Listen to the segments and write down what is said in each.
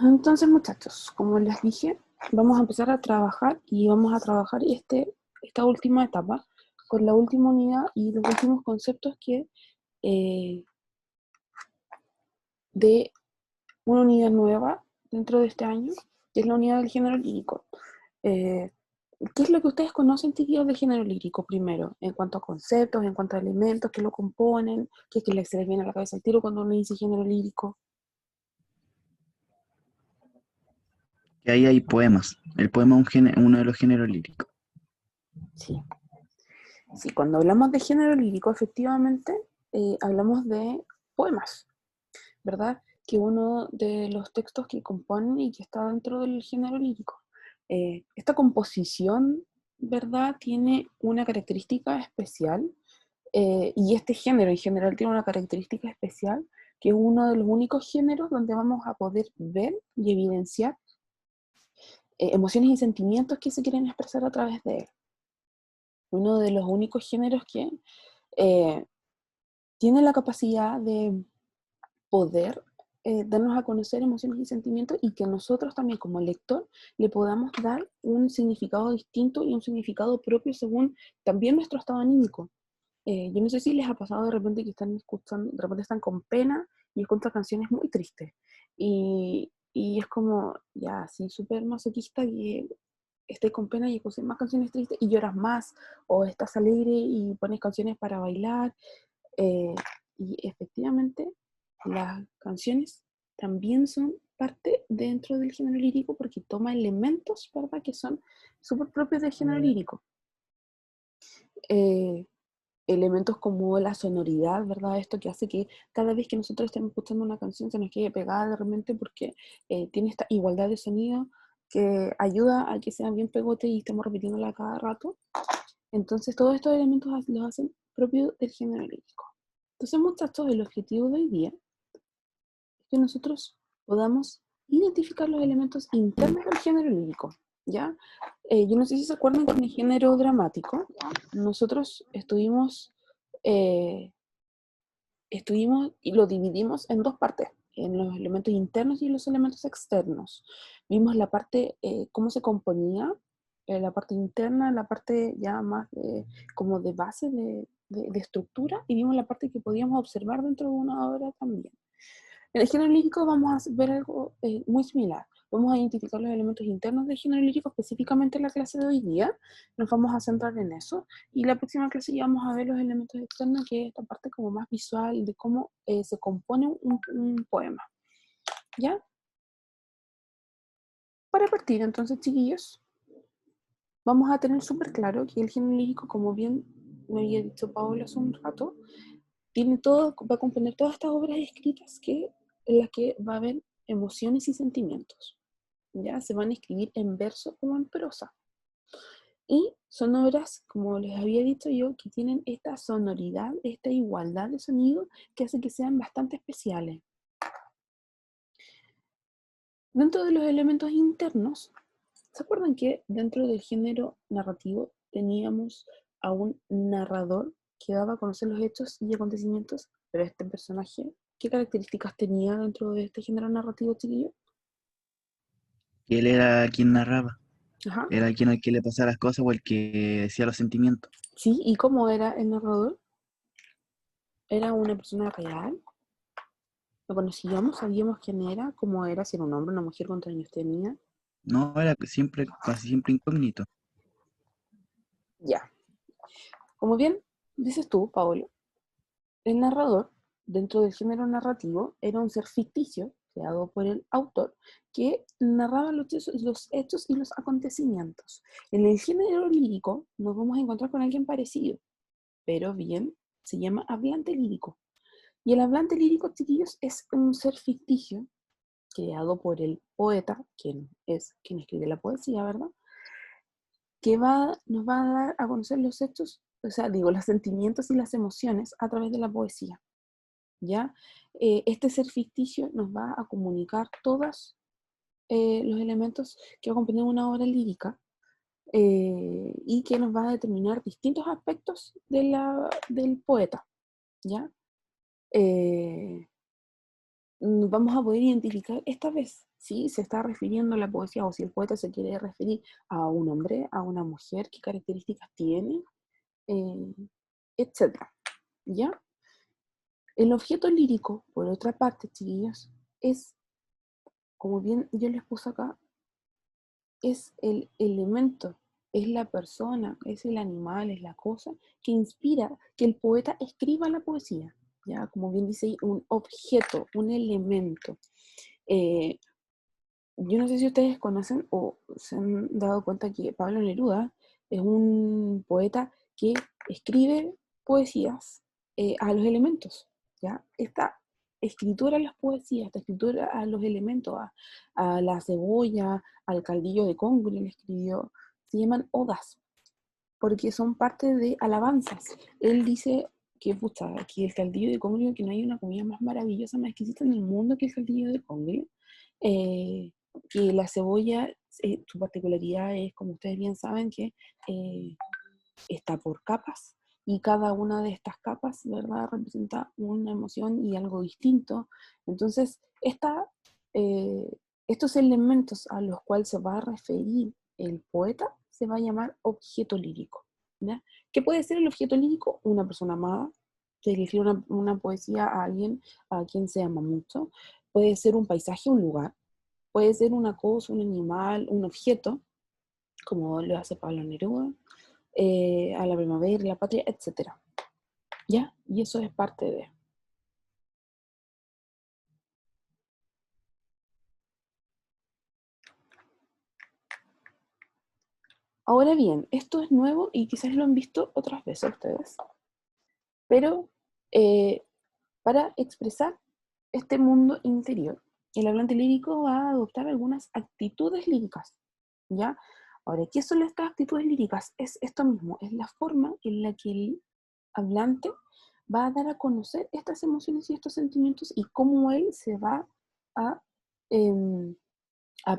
Entonces, muchachos, como les dije, vamos a empezar a trabajar y vamos a trabajar esta última etapa con la última unidad y los últimos conceptos eh, de una unidad nueva dentro de este año, que es la unidad del género lírico. Eh, ¿Qué es lo que ustedes conocen, chiquillos, del género lírico primero? En cuanto a conceptos, en cuanto a elementos que lo componen, qué es que se les viene a la cabeza al tiro cuando uno dice género lírico. Que ahí hay poemas. El poema es uno de los géneros líricos. Sí. Sí, cuando hablamos de género lírico, efectivamente, hablamos de poemas, ¿verdad? Que uno de los textos que componen y que está dentro del género lírico. Esta composición, ¿verdad? Tiene una característica especial, y este género en general tiene una característica especial, que es uno de los únicos géneros donde vamos a poder ver y evidenciar emociones y sentimientos que se quieren expresar a través de él. Uno de los únicos géneros que eh, tiene la capacidad de poder darnos a conocer emociones y sentimientos y que nosotros también como lector le podamos dar un significado distinto y un significado propio según también nuestro estado anímico. Yo no sé si les ha pasado de repente que están escuchando, de repente están con pena y escuchan canciones muy tristes. Y es como, ya, así súper masoquista que estés con pena y escuches más canciones tristes y lloras más, o estás alegre y pones canciones para bailar. eh, y efectivamente, las canciones también son parte dentro del género lírico porque toma elementos, ¿verdad?, que son súper propios del género lírico. Eh, Elementos como la sonoridad, ¿verdad? Esto que hace que cada vez que nosotros estemos escuchando una canción se nos quede pegada de repente porque tiene esta igualdad de sonido que ayuda a que sea bien pegote y estemos repitiéndola cada rato. Entonces, todos estos elementos los hacen propios del género lírico. Entonces, muchachos, el objetivo de hoy día es que nosotros podamos identificar los elementos internos del género lírico, ¿ya? Yo no sé si se acuerdan que en el género dramático nosotros eh, estuvimos y lo dividimos en dos partes, en los elementos internos y los elementos externos. Vimos la parte, cómo se componía, la parte interna, la parte ya más como de base de estructura, y vimos la parte que podíamos observar dentro de una obra también. En el género lírico vamos a ver algo muy similar. Vamos a identificar los elementos internos del género lírico, específicamente en la clase de hoy día. Nos vamos a centrar en eso. Y la próxima clase ya vamos a ver los elementos externos, que es esta parte como más visual de cómo se compone un poema. ¿Ya? Para partir, entonces, chiquillos, vamos a tener súper claro que el género lírico, como bien me había dicho Paola hace un rato, tiene todo, va a componer todas estas obras escritas en las que va a haber emociones y sentimientos. ¿Ya? Se van a escribir en verso o en prosa. Y son obras, como les había dicho yo, que tienen esta sonoridad, esta igualdad de sonido que hace que sean bastante especiales. Dentro de los elementos internos, ¿se acuerdan que dentro del género narrativo teníamos a un narrador que daba a conocer los hechos y acontecimientos? Pero este personaje, ¿qué características tenía dentro de este género narrativo, chiquillo? Y él era quien narraba. Ajá. Era quien al que le pasaba las cosas o el que decía los sentimientos. Sí, ¿y cómo era el narrador? ¿Era una persona real? ¿Lo conocíamos? ¿Sabíamos quién era? ¿Cómo era? Si era un hombre, una mujer, cuántos años tenía. No, era siempre, casi siempre incógnito. Ya. Como bien dices tú, Paolo, el narrador, dentro del género narrativo, era un ser ficticio, creado por el autor, que narraba los hechos y los acontecimientos. En el género lírico nos vamos a encontrar con alguien parecido, pero bien, se llama hablante lírico. Y el hablante lírico, chiquillos, es un ser ficticio creado por el poeta, quien es quien escribe la poesía, ¿verdad? Que nos va a dar a conocer los hechos, o sea, digo, los sentimientos y las emociones a través de la poesía, ¿ya? Este ser ficticio nos va a comunicar todos los elementos que acompañan una obra lírica, y que nos va a determinar distintos aspectos del poeta, ¿ya? Eh, vamos a poder identificar esta vez si se está refiriendo a la poesía o si el poeta se quiere referir a un hombre, a una mujer, qué características tiene, eh, etcétera, ¿ya? El objeto lírico, por otra parte, chiquillos, es, como bien yo les puse acá, es el elemento, es la persona, es el animal, es la cosa que inspira que el poeta escriba la poesía, ¿ya? Como bien dice ahí, un objeto, un elemento. Eh, yo no sé si ustedes conocen o se han dado cuenta que Pablo Neruda es un poeta que escribe poesías a los elementos, ¿ya? Esta escritura a las poesías, esta escritura a los elementos, a la cebolla, al caldillo de congrio, le escribió, se llaman odas, porque son parte de alabanzas. Él dice que, pucha, que el caldillo de congrio, que no hay una comida más maravillosa, más exquisita en el mundo que el caldillo de congrio. Eh, que la cebolla, su particularidad es, como ustedes bien saben, que eh, está por capas y cada una de estas capas, ¿verdad?, representa una emoción y algo distinto. Entonces, eh, estos elementos a los cuales se va a referir el poeta se va a llamar objeto lírico, ¿ya? ¿Qué puede ser el objeto lírico? Una persona amada, que elegir una poesía a alguien a quien se ama mucho. Puede ser un paisaje, un lugar. Puede ser una cosa, un animal, un objeto, como lo hace Pablo Neruda, a la primavera, la patria, etcétera. ¿Ya? Y eso es parte de... Ahora bien, esto es nuevo y quizás lo han visto otras veces ustedes, pero eh, para expresar este mundo interior, el hablante lírico va a adoptar algunas actitudes líricas, ¿ya? Ahora, ¿qué son estas actitudes líricas? Es esto mismo, es la forma en la que el hablante va a dar a conocer estas emociones y estos sentimientos y cómo él se va a, em, a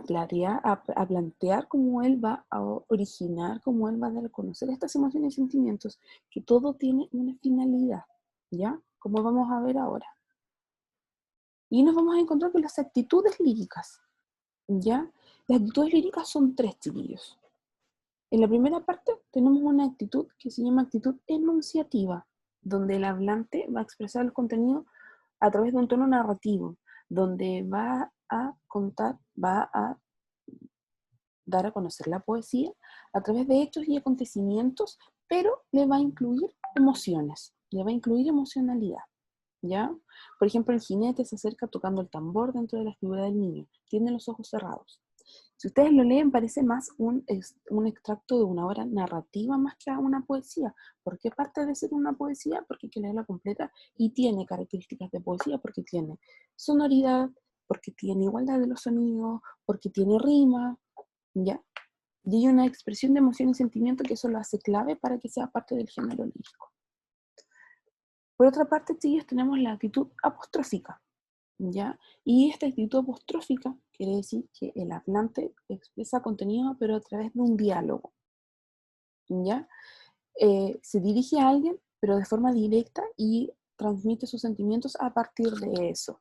plantear cómo él va a originar, cómo él va a dar a conocer estas emociones y sentimientos, que todo tiene una finalidad, ¿ya? Como vamos a ver ahora. Y nos vamos a encontrar con las actitudes líricas, ¿ya? Las actitudes líricas son tres, chiquillos. En la primera parte tenemos una actitud que se llama actitud enunciativa, donde el hablante va a expresar el contenido a través de un tono narrativo, donde va a contar, va a dar a conocer la poesía a través de hechos y acontecimientos, pero le va a incluir emociones, le va a incluir emocionalidad, ¿ya? Por ejemplo, el jinete se acerca tocando el tambor dentro de la figura del niño, tiene los ojos cerrados. Si ustedes lo leen, parece más un extracto de una obra narrativa más que una poesía. ¿Por qué parte de ser una poesía? Porque hay que leerla completa y tiene características de poesía, porque tiene sonoridad, porque tiene igualdad de los sonidos, porque tiene rima, ¿ya? Y hay una expresión de emoción y sentimiento que eso lo hace clave para que sea parte del género lírico. Por otra parte, chicos, tenemos la actitud apostrófica, ¿ya? Y esta actitud apostrófica quiere decir que el hablante expresa contenido, pero a través de un diálogo, ¿ya? Se dirige a alguien, pero de forma directa y transmite sus sentimientos a partir de eso,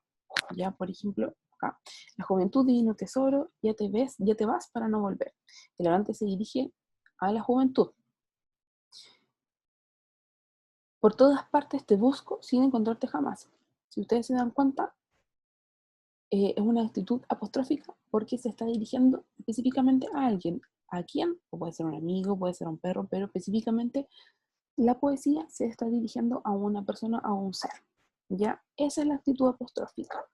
¿ya? Por ejemplo, acá, la juventud divino tesoro, ya te vas para no volver. El hablante se dirige a la juventud. Por todas partes te busco sin encontrarte jamás. Si ustedes se dan cuenta, es una actitud apostrófica porque se está dirigiendo específicamente a alguien. ¿A quién? O puede ser un amigo, puede ser un perro, pero específicamente la poesía se está dirigiendo a una persona, a un ser. ¿Ya? Esa es la actitud apostrófica.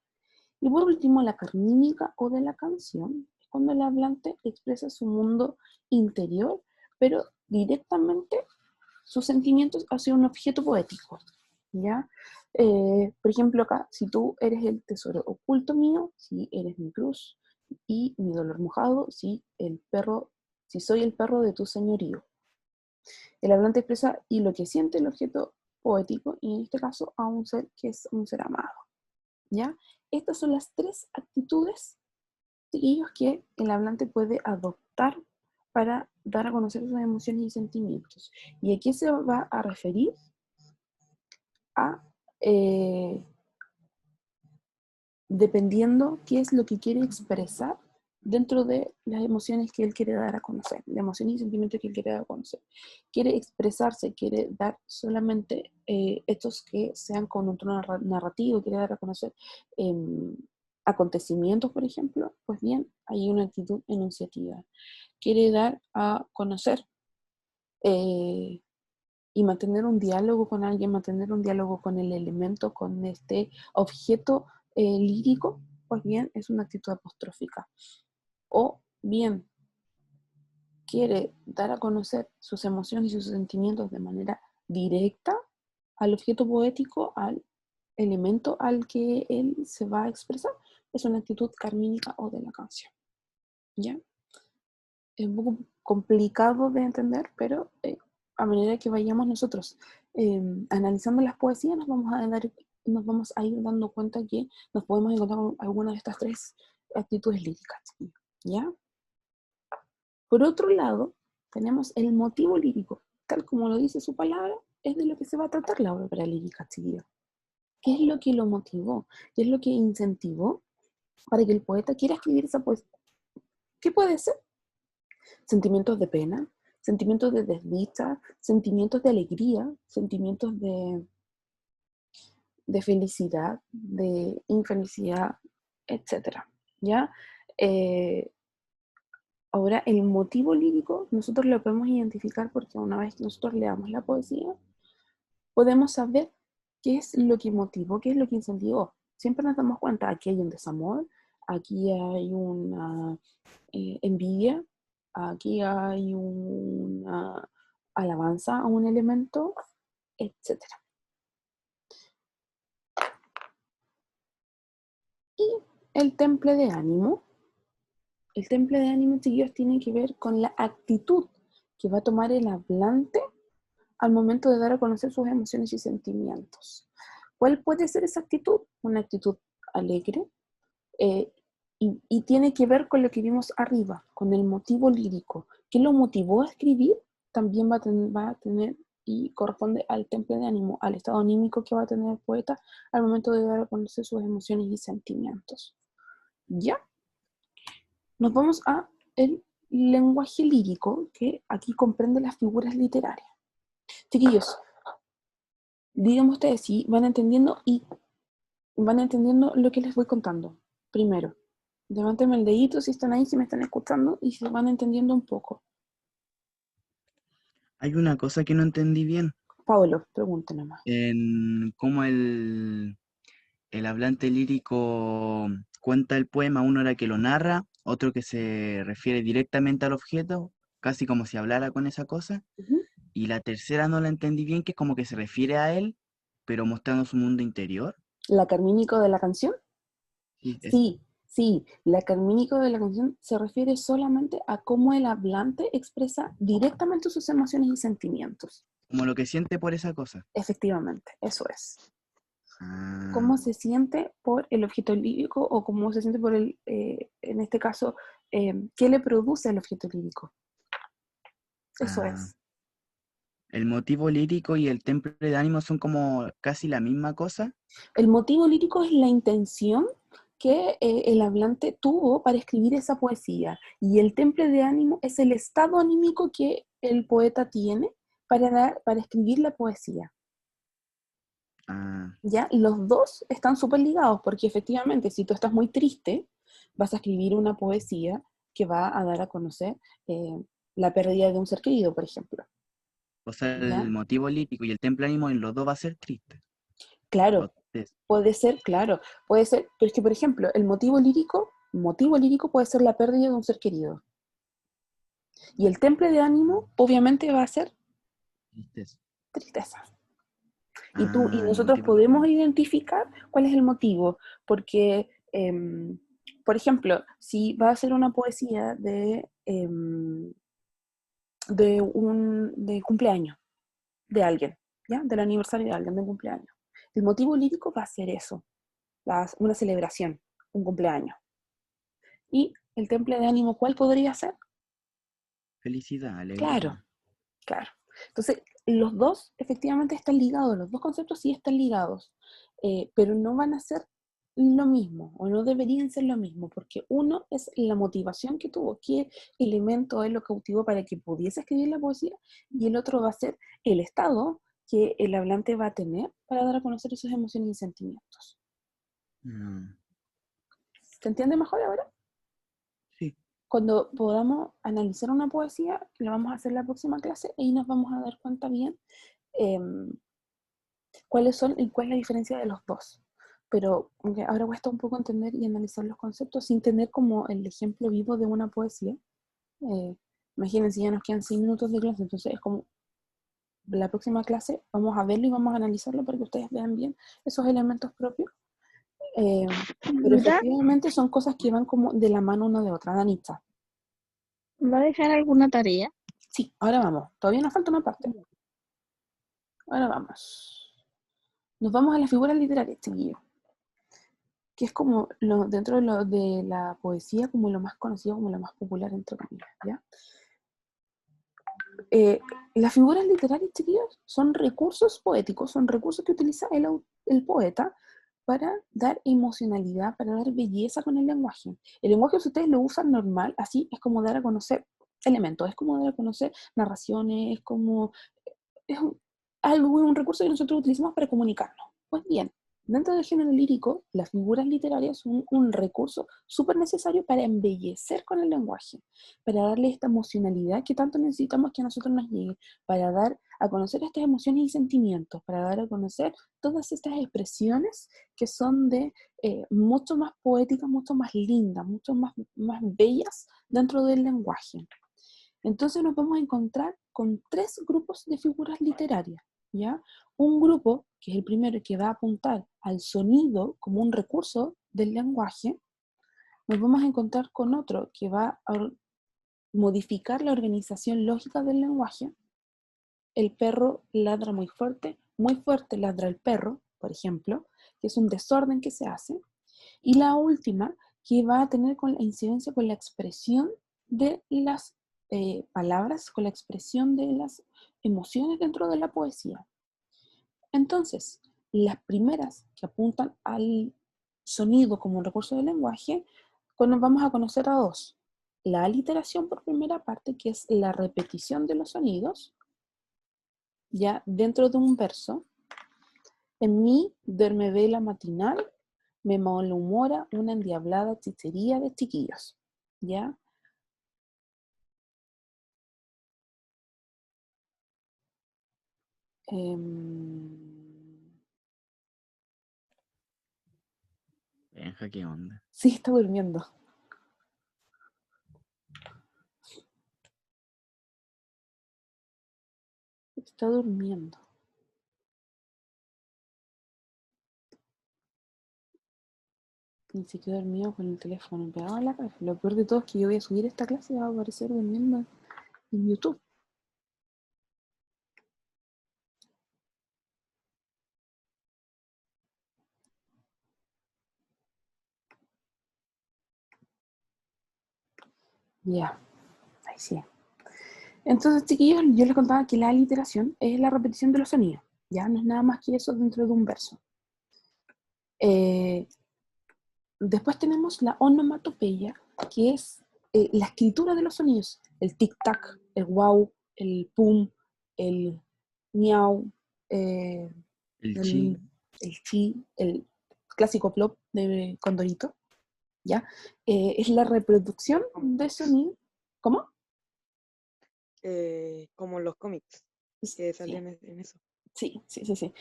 Y por último, la carmímica o de la canción es cuando el hablante expresa su mundo interior, pero directamente sus sentimientos hacia un objeto poético, ¿ya? Por ejemplo, acá, si tú eres el tesoro oculto mío, si eres mi cruz y mi dolor mojado, si soy el perro de tu señorío. El hablante expresa y lo que siente el objeto poético, y en este caso a un ser que es un ser amado, ¿ya? Estas son las tres actitudes de ellos que el hablante puede adoptar para dar a conocer sus emociones y sentimientos. ¿Y aquí se va a referir? A, eh, dependiendo qué es lo que quiere expresar dentro de las emociones que él quiere dar a conocer, las emociones y sentimientos que él quiere dar a conocer. Quiere expresarse, quiere dar solamente hechos que sean con un tono narrativo, quiere dar a conocer acontecimientos, por ejemplo, pues bien, hay una actitud enunciativa. Quiere dar a conocer eh, y mantener un diálogo con alguien, mantener un diálogo con el elemento, con este objeto lírico, pues bien, es una actitud apostrófica. O bien, quiere dar a conocer sus emociones y sus sentimientos de manera directa al objeto poético, al elemento al que él se va a expresar, es una actitud carmínica o de la canción. ¿Ya? Es un poco complicado de entender, pero a medida que vayamos nosotros analizando las poesías, nos vamos a ir dando cuenta que nos podemos encontrar con alguna de estas tres actitudes líricas. ¿Ya? Por otro lado, tenemos el motivo lírico. Tal como lo dice su palabra, es de lo que se va a tratar la obra lírica, chiquillos. ¿Qué es lo que lo motivó? ¿Qué es lo que incentivó para que el poeta quiera escribir esa poesía? ¿Qué puede ser? Sentimientos de pena, sentimientos de desdicha, sentimientos de alegría, sentimientos de felicidad, de infelicidad, etcétera. ¿Ya? Eh, Ahora, el motivo lírico nosotros lo podemos identificar porque una vez que nosotros leamos la poesía, podemos saber qué es lo que motivó, qué es lo que incentivó. Siempre nos damos cuenta, aquí hay un desamor, aquí hay una envidia, aquí hay una alabanza a un elemento, etcétera. Y el temple de ánimo. El temple de ánimo, chiquillos, tiene que ver con la actitud que va a tomar el hablante al momento de dar a conocer sus emociones y sentimientos. ¿Cuál puede ser esa actitud? Una actitud alegre eh, y tiene que ver con lo que vimos arriba, con el motivo lírico. ¿Qué lo motivó a escribir? También va a tener y corresponde al temple de ánimo, al estado anímico que va a tener el poeta al momento de dar a conocer sus emociones y sentimientos. ¿Ya? Nos vamos a el lenguaje lírico, que aquí comprende las figuras literarias. Chiquillos, díganme ustedes si van entendiendo y van entendiendo lo que les voy contando. Primero, levántenme el dedito si están ahí, si me están escuchando y si van entendiendo un poco. Hay una cosa que no entendí bien, Pablo, pregunte nomás. en cómo el hablante lírico cuenta el poema, uno era que lo narra, otro que se refiere directamente al objeto, casi como si hablara con esa cosa, Ujú. y la tercera no la entendí bien, que es como que se refiere a él, pero mostrando su mundo interior. ¿La carmínico de la canción? Sí, eso. Sí, sí, la carmínico de la canción se refiere solamente a cómo el hablante expresa directamente sus emociones y sentimientos. Como lo que siente por esa cosa. Efectivamente, eso es. Ah, Cómo se siente por el objeto lírico o cómo se siente por en este caso, qué le produce el objeto lírico. Eso ah. es. El motivo lírico y el temple de ánimo son como casi la misma cosa. El motivo lírico es la intención que el hablante tuvo para escribir esa poesía y el temple de ánimo es el estado anímico que el poeta tiene para escribir la poesía. Ah, ¿Ya? Los dos están súper ligados porque efectivamente si tú estás muy triste, vas a escribir una poesía que va a dar a conocer eh, la pérdida de un ser querido, por ejemplo. o sea, el ¿Ya? motivo lírico y el temple de ánimo en los dos va a ser triste. O Claro, des- puede ser, claro, puede ser, pero es que, por ejemplo, el motivo lírico puede ser la pérdida de un ser querido. Y el temple de ánimo, obviamente, va a ser Tristeza. tristeza. Y Ah, el nosotros motivo podemos lírico. identificar cuál es el motivo, porque, por ejemplo, si va a ser una poesía de cumpleaños de alguien, ¿ya? Del aniversario de alguien, de un cumpleaños. El motivo lírico va a ser eso, una celebración, un cumpleaños. Y el temple de ánimo, ¿cuál podría ser? Felicidad, Claro, alegría. claro. Entonces, los dos efectivamente están ligados, los dos conceptos sí están ligados, pero no van a ser lo mismo, o no deberían ser lo mismo, porque uno es la motivación que tuvo, qué elemento es lo cautivó para que pudiese escribir la poesía, y el otro va a ser el estado que el hablante va a tener para dar a conocer sus emociones y sentimientos. Mm, ¿Se entiende mejor ahora? sí. Cuando podamos analizar una poesía, lo vamos a hacer la próxima clase, y nos vamos a dar cuenta bien em, cuáles son y cuál es la diferencia de los dos. Pero aunque ahora cuesta un poco entender y analizar los conceptos sin tener como el ejemplo vivo de una poesía. Eh, Imagínense, ya nos quedan 6 minutos de clase, entonces es como la próxima clase vamos a verlo y vamos a analizarlo para que ustedes vean bien esos elementos propios. Eh, pero ¿Ya? efectivamente son cosas que van como de la mano una de otra. Danitza. ¿Va a dejar alguna tarea? Sí, ahora vamos. Todavía nos falta una parte. Ahora vamos. Nos vamos a las figuras literarias, chiquillos. Que es como dentro de la poesía como lo más conocido, como lo más popular, entre comillas, ¿ya? Eh, las figuras literarias, chiquillos, son recursos poéticos, son recursos que utiliza el poeta para dar emocionalidad, para dar belleza con el lenguaje. El lenguaje, si ustedes lo usan normal, así es como dar a conocer elementos, es como dar a conocer narraciones, es como es un recurso que nosotros utilizamos para comunicarnos. Pues bien, dentro del género lírico, las figuras literarias son un recurso súper necesario para embellecer con el lenguaje, para darle esta emocionalidad que tanto necesitamos que a nosotros nos llegue, para dar a conocer estas emociones y sentimientos, para dar a conocer todas estas expresiones que son de mucho más poéticas, mucho más lindas, mucho más bellas dentro del lenguaje. Entonces nos vamos a encontrar con 3 grupos de figuras literarias, ¿ya? Un grupo, que es el primero que va a apuntar al sonido como un recurso del lenguaje. Nos vamos a encontrar con otro que va a modificar la organización lógica del lenguaje. El perro ladra muy fuerte ladra el perro, por ejemplo, que es un desorden que se hace. Y la última, que va a tener con la incidencia con la expresión de las palabras, con la expresión de las emociones dentro de la poesía. Entonces, las primeras que apuntan al sonido como un recurso del lenguaje, pues nos vamos a conocer a 2. La aliteración por primera parte, que es la repetición de los sonidos, ya dentro de un verso. En mí duerme vela matinal, me malhumora una endiablada chichería de chiquillos, ¿ya? Benja, ¿qué onda? Sí, está durmiendo. Está durmiendo. Y se quedó dormido con el teléfono pegado a la cabeza. Lo peor de todo es que yo voy a subir esta clase y va a aparecer durmiendo en YouTube. Ya, ahí sí. Entonces, chiquillos, yo les contaba que la aliteración es la repetición de los sonidos. Ya no es nada más que eso dentro de un verso. Eh, Después tenemos la onomatopeya, que es la escritura de los sonidos. El tic-tac, el wow, el pum, el miau, eh, El chi, el, el chi, el clásico plop de Condorito, ¿ya? Es la reproducción de sonido. ¿Cómo? Como los cómics que Sí, salían en eso. sí, sí, sí, sí.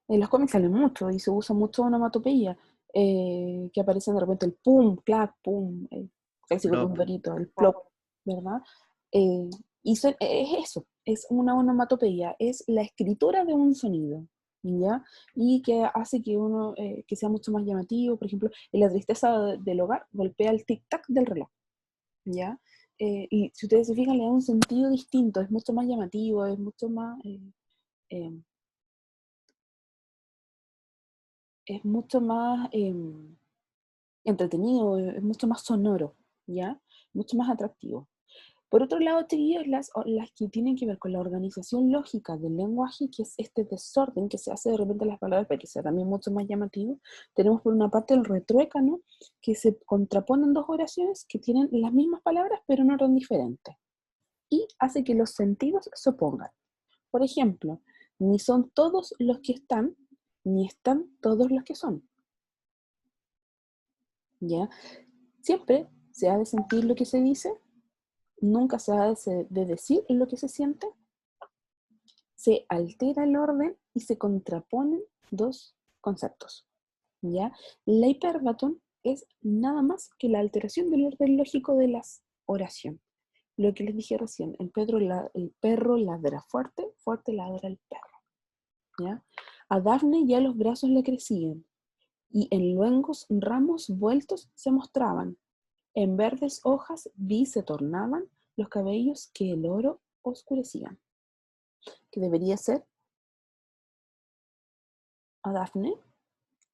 En los cómics salen mucho y se usa mucho onomatopeya, que aparecen de repente el pum, clac, pum, el clásico plop. Condorito, el plop, ¿verdad? Eh, es eso, es una onomatopeya, es la escritura de un sonido, ¿ya? Y que hace que uno, que sea mucho más llamativo. Por ejemplo, en la tristeza del hogar golpea el tic-tac del reloj, ¿ya? Y si ustedes se fijan, le da un sentido distinto, es mucho más llamativo, es mucho más... eh, es mucho más entretenido, es mucho más sonoro, ¿ya? Mucho más atractivo. Por otro lado, chiquillos, las que tienen que ver con la organización lógica del lenguaje, que es este desorden que se hace de repente en las palabras para que sea también mucho más llamativo, tenemos por una parte el retruécano, que se contraponen dos oraciones que tienen las mismas palabras pero en orden diferente, y hace que los sentidos se opongan. Por ejemplo, ni son todos los que están, ni están todos los que son. ¿Ya? Siempre se ha de sentir lo que se dice, nunca se ha de decir lo que se siente, se altera el orden y se contraponen dos conceptos. ¿Ya? La hipérbaton es nada más que la alteración del orden lógico de las oraciones. Lo que les dije recién, el perro ladra fuerte, fuerte ladra el perro. ¿Ya? A Dafne ya los brazos le crecían, y en luengos ramos vueltos se mostraban. En verdes hojas vi se tornaban los cabellos que el oro oscurecían. Que debería ser, a Dafne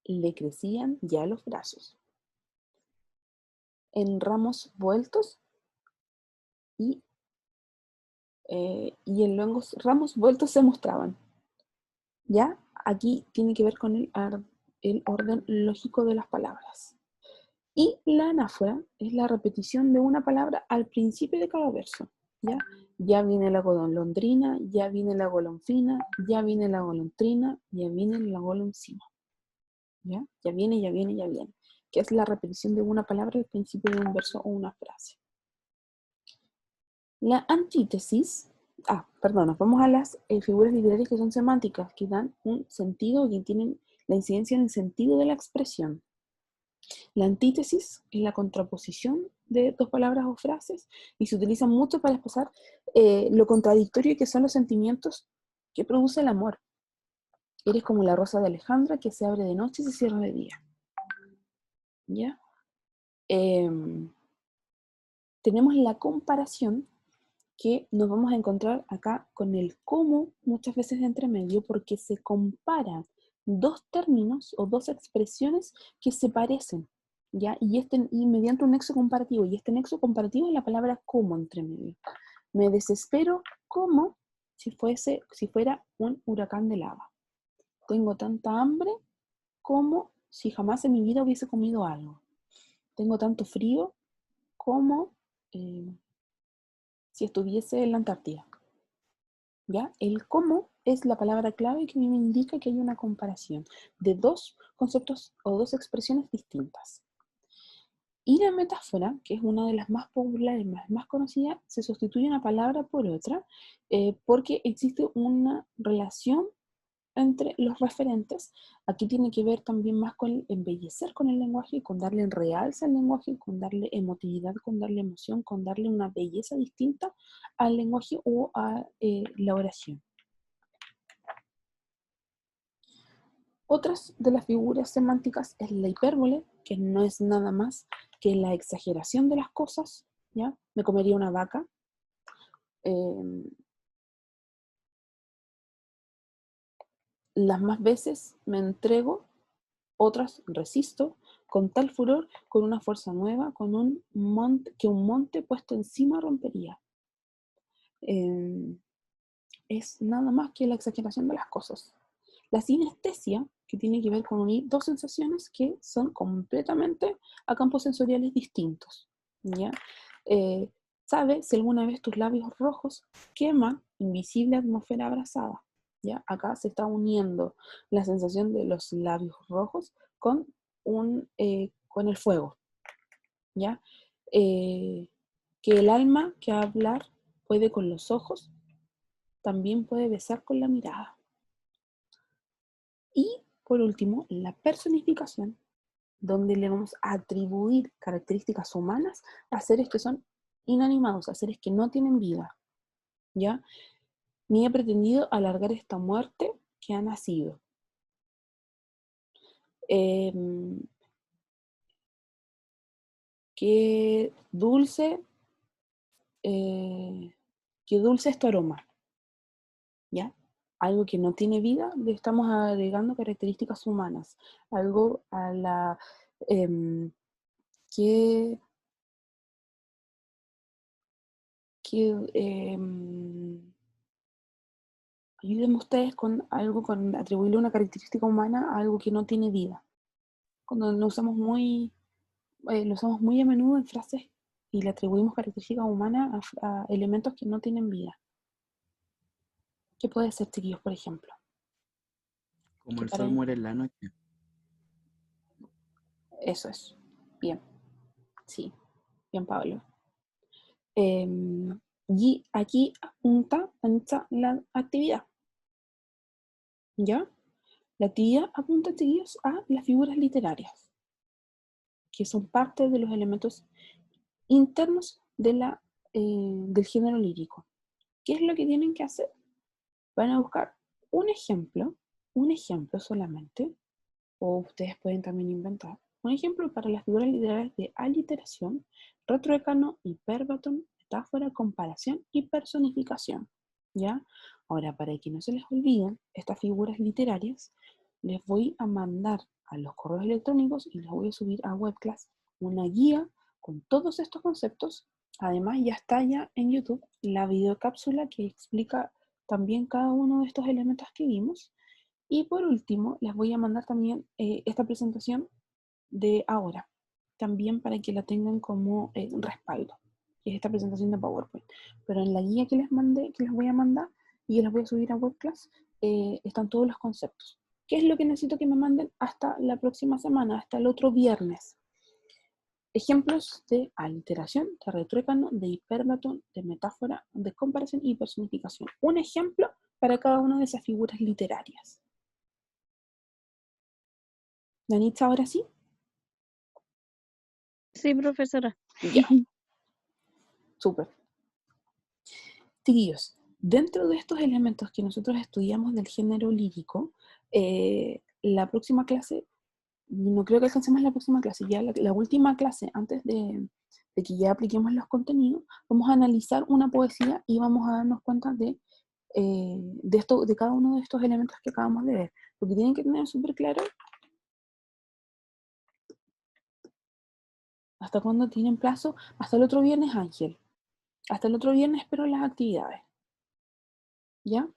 le crecían ya los brazos. En ramos vueltos y en luengos ramos vueltos se mostraban. ¿Ya? Aquí tiene que ver con el orden lógico de las palabras. Y la anáfora es la repetición de una palabra al principio de cada verso. ¿Ya? Ya viene la golondrina, ya viene la golonfina, ya viene la golondrina, ya viene la golondrina. ¿Ya? Ya viene, ya viene, ya viene. Que es la repetición de una palabra al principio de un verso o una frase. La antítesis, nos vamos a las figuras literarias que son semánticas, que dan un sentido, que tienen la incidencia en el sentido de la expresión. La antítesis es la contraposición de dos palabras o frases y se utiliza mucho para expresar lo contradictorio que son los sentimientos que produce el amor. Eres como la rosa de Alejandra que se abre de noche y se cierra de día. ¿Ya? Tenemos la comparación, que nos vamos a encontrar acá con el cómo muchas veces de entre medio, porque se comparan dos términos o dos expresiones que se parecen, ¿ya? Y mediante un nexo comparativo, y este nexo comparativo es la palabra como entre medio. Me desespero como si fuera un huracán de lava. Tengo tanta hambre como si jamás en mi vida hubiese comido algo. Tengo tanto frío como si estuviese en la Antártida. ¿Ya? El cómo es la palabra clave que a mí me indica que hay una comparación de dos conceptos o dos expresiones distintas. Y la metáfora, que es una de las más populares, más conocidas, se sustituye una palabra por otra porque existe una relación entre los referentes. Aquí tiene que ver también más con embellecer con el lenguaje, con darle realce al lenguaje, con darle emotividad, con darle emoción, con darle una belleza distinta al lenguaje o a la oración. Otras de las figuras semánticas es la hipérbole, que no es nada más que la exageración de las cosas, ¿ya? Me comería una vaca. Las más veces me entrego, otras resisto, con tal furor, con una fuerza nueva, con un monte puesto encima rompería. Es nada más que la exageración de las cosas. La sinestesia, que tiene que ver con unir dos sensaciones que son completamente a campos sensoriales distintos. ¿Ya? ¿Sabes si alguna vez tus labios rojos queman invisible atmósfera abrasada? ¿Ya? Acá se está uniendo la sensación de los labios rojos con el fuego. ¿Ya? Que el alma que hablar puede con los ojos, también puede besar con la mirada. Y por último, la personificación, donde le vamos a atribuir características humanas a seres que son inanimados, a seres que no tienen vida. ¿Ya? Ni he pretendido alargar esta muerte que ha nacido. Qué dulce es tu aroma. ¿Ya? Algo que no tiene vida, le estamos agregando características humanas. Algo a la que que ayuden ustedes con algo, con atribuirle una característica humana a algo que no tiene vida. Cuando lo usamos muy a menudo en frases y le atribuimos características humanas a elementos que no tienen vida. ¿Qué puede ser, chiquillos, por ejemplo? Como Que el para sol muere en la noche. eso es. Bien. Sí. Bien, Pablo. Y aquí apunta la actividad. ¿Ya? La actividad apunta, chiquillos, a las figuras literarias, que son parte de los elementos internos de del género lírico. ¿Qué es lo que tienen que hacer? Van a buscar un ejemplo solamente, o ustedes pueden también inventar, un ejemplo para las figuras literarias de aliteración, retruécano, hiperbatón, metáfora, comparación y personificación. ¿Ya? Ahora, para que no se les olviden estas figuras literarias, les voy a mandar a los correos electrónicos y les voy a subir a Webclass una guía con todos estos conceptos. Además, ya está ya en YouTube la videocápsula que explica también cada uno de estos elementos que vimos. Y por último, les voy a mandar también esta presentación de ahora, también para que la tengan como un respaldo, que es esta presentación de PowerPoint. Pero en la guía que les mandé, que les voy a mandar y que les voy a subir a Webclass, están todos los conceptos. ¿Qué es lo que necesito que me manden hasta la próxima semana, hasta el otro viernes? Ejemplos de aliteración, de retruécano, de hiperbatón, de metáfora, de comparación y personificación. Un ejemplo para cada una de esas figuras literarias. Danitza, ahora sí. Sí, profesora. Ya, súper. Chiquillos, dentro de estos elementos que nosotros estudiamos del género lírico, la próxima clase, no creo que alcancemos la próxima clase, ya la última clase, antes de que ya apliquemos los contenidos, vamos a analizar una poesía y vamos a darnos cuenta de cada uno de estos elementos que acabamos de ver. Lo que tienen que tener súper claro, ¿hasta cuándo tienen plazo? Hasta el otro viernes, Ángel. Hasta el otro viernes espero las actividades. ¿Ya?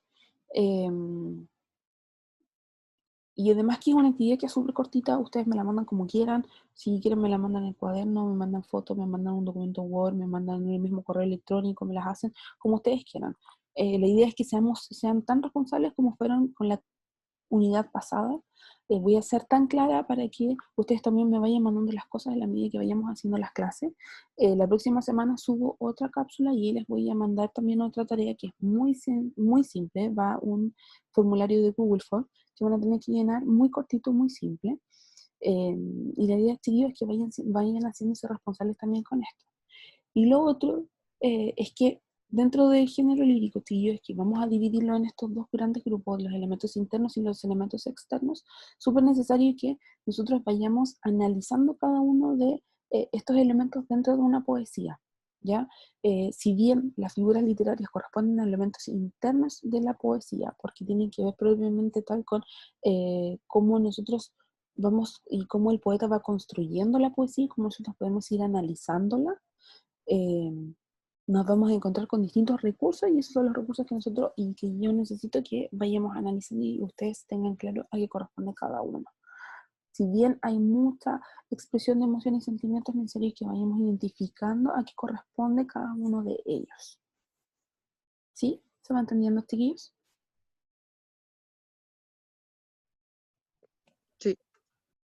Y además que es una actividad que es súper cortita, ustedes me la mandan como quieran, si quieren me la mandan en el cuaderno, me mandan fotos, me mandan un documento Word, me mandan en el mismo correo electrónico, me las hacen como ustedes quieran. La idea es que sean tan responsables como fueron con la unidad pasada. Voy a ser tan clara para que ustedes también me vayan mandando las cosas a la medida que vayamos haciendo las clases. La próxima semana subo otra cápsula y les voy a mandar también otra tarea que es muy simple. Va un formulario de Google Form que van a tener que llenar, muy cortito, muy simple. Y la idea, chiquillos, es que vayan haciéndose responsables también con esto. Y lo otro es que dentro del género lírico, tío, es que vamos a dividirlo en estos dos grandes grupos, los elementos internos y los elementos externos. Súper necesario que nosotros vayamos analizando cada uno de estos elementos dentro de una poesía. ¿Ya? Si bien las figuras literarias corresponden a elementos internos de la poesía, porque tienen que ver propiamente tal con cómo nosotros vamos y cómo el poeta va construyendo la poesía, cómo nosotros podemos ir analizándola, eh, nos vamos a encontrar con distintos recursos y esos son los recursos que nosotros y que yo necesito que vayamos analizando y ustedes tengan claro a qué corresponde cada uno. Si bien hay mucha expresión de emociones y sentimientos, es necesario que vayamos identificando a qué corresponde cada uno de ellos. ¿Sí? ¿Se va entendiendo, chiquillos?